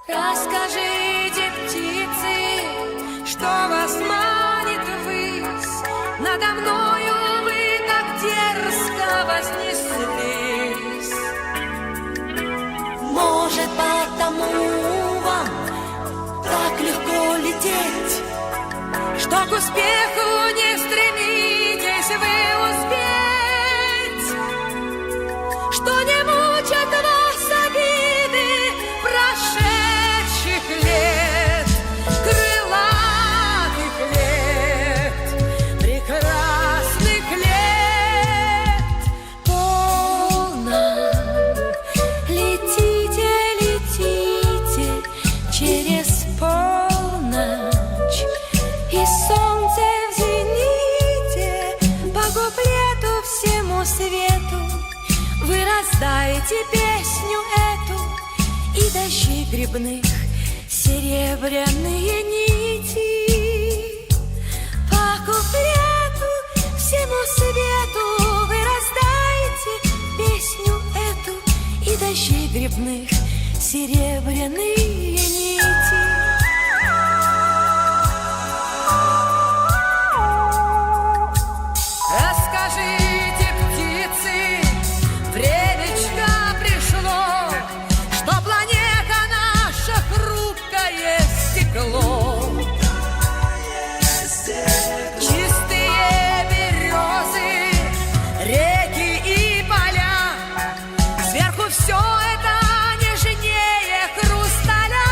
Расскажите, птицы, что вас манит ввысь. Надо мною вы так дерзко вознеслись. Может, потому вам так легко лететь, что к успеху не стремитесь вы успеть, что не мучат вас обиды прошедших лет, крылатых лет, прекрасных лет. полно. Летите, летите через полночь, и солнце в зените по куплету всему свету. Вы раздаете песню эту, и дожди грибных серебряные нити. По куплету всему свету вы раздаете песню эту, и дожди грибных серебряные нити. Расскажите, птицы, времечко пришло, что планета наша хрупкое стекло. Чистые березы, реки и поля, сверху все это нежнее хрусталя.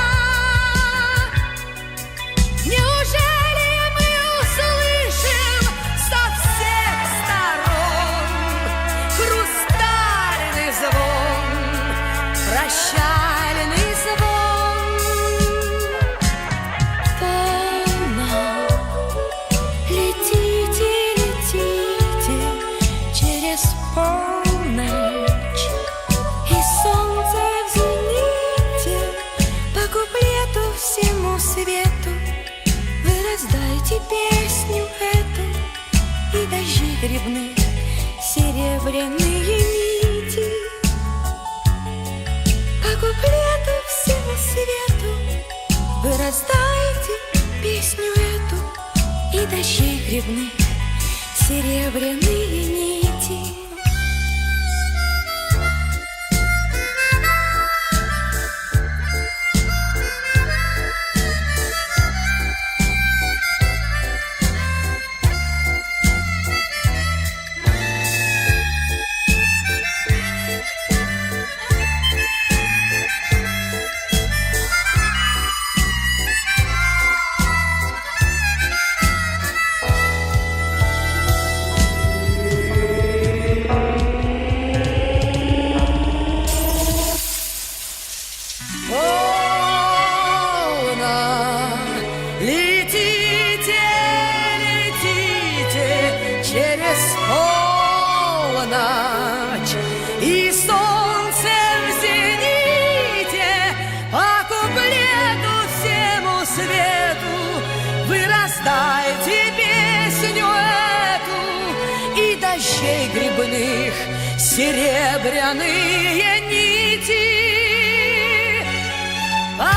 Неужели мы услышим со всех сторон хрустальный звон, прощальный звон? Полно. Летите, летите через полночь, и солнце в зените по куплету всему свету. Вы раздайте песню эту, и дожди грибных серебряные нити. По куплету всему свету вы раздайте песню эту, и дожди грибных серебряные нити. Полно. Летите, летите через полночь, и солнце в зените по куплету всему свету. Вы раздайте песню эту, и дождей грибных серебряные нити. По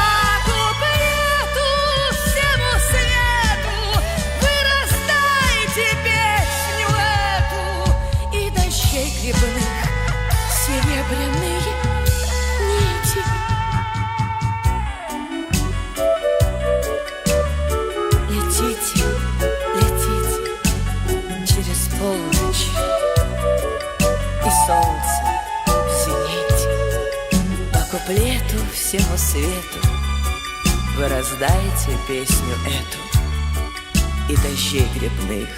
куплету всему свету вы раздайте песню эту, и дождей грибных серебряные нити. Летите, летите через полночь, и солнце в зените по куплету всему свету. Вы раздайте песню эту, и дождей грибных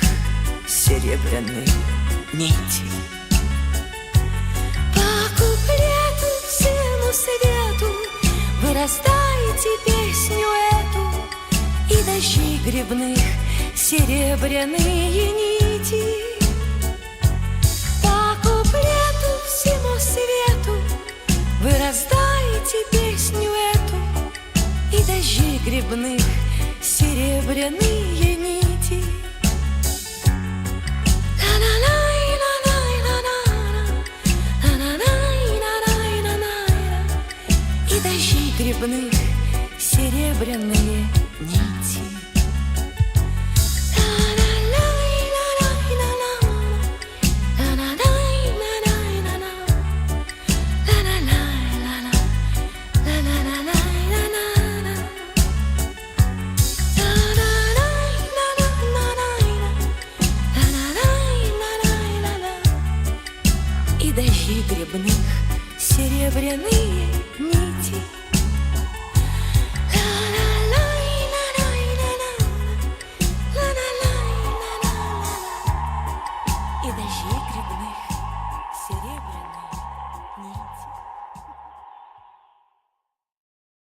серебряные нити. По куплету всему свету вы раздайте песню эту, и дождей грибных серебряные нити. По куплету всему свету вы раздайте песню эту, и дождей грибных серебряные нити. И дождей грибных серебряные нити. И дождей грибных серебряные нити. И дождей грибных серебряные нити.